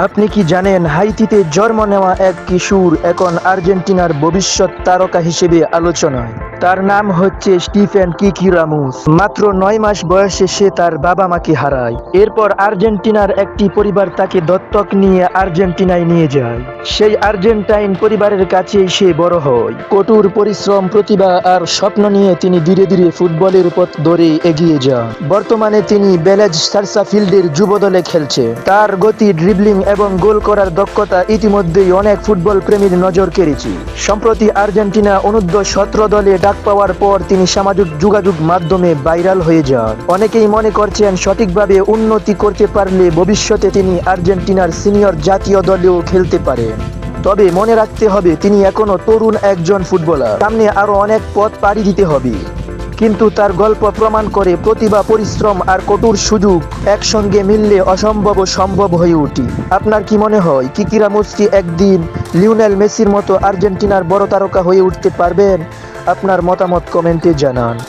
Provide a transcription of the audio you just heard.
আপনি কি জানেন হাইতিতে জন্ম নেওয়া এক কিশোর এখন আর্জেন্টিনার ভবিষ্যৎ তারকা হিসেবে আলোচনায়। তার নাম হচ্ছে স্টিফেন কিকি রামোস। মাত্র ৯ মাস বয়সে সে তার বাবা মাকে হারায়। এরপর আর্জেন্টিনার একটি পরিবার তাকে দত্তক নিয়ে আর্জেন্টিনায় নিয়ে যায়। সেই আর্জেন্টাইন পরিবারের কাছেই সে বড় হয়। কঠোর পরিশ্রম, প্রতিভা আর স্বপ্ন নিয়ে তিনি ধীরে ধীরে ফুটবলের পথ ধরে এগিয়ে যান। বর্তমানে তিনি বেলেজ সারসাফিল্ডের যুব দলে খেলছে। তার গতি, ড্রিবলিং এবং গোল করার দক্ষতা ইতিমধ্যেই অনেক ফুটবল প্রেমীর নজর কেড়েছে। সম্প্রতি আর্জেন্টিনা অনূর্ধ্ব-17 দলে ডাক পাওয়ার পর তিনি সামাজিক যোগাযোগ মাধ্যমে ভাইরাল হয়ে যান। অনেকেই মনে করছেন সঠিকভাবে উন্নতি করতে পারলে ভবিষ্যতে তিনি আর্জেন্টিনার সিনিয়র জাতীয় দলেও খেলতে পারেন। তবে মনে রাখতে হবে তিনি এখনো তরুণ একজন ফুটবলার। সামনে আরো অনেক পথ পাড়ি দিতে হবে। কিন্তু তার গল্প প্রমাণ করে প্রতিভা, পরিশ্রম আর কঠোর সুযোগ একসঙ্গে মিললে অসম্ভব সম্ভব হয়ে ওঠে। আপনার কি মনে হয় কিকি রামোস কি একদিন লিওনেল মেসির মতো আর্জেন্টিনার বড় তারকা হয়ে উঠতে পারবেন? আপনার মতামত কমেন্টে জানান।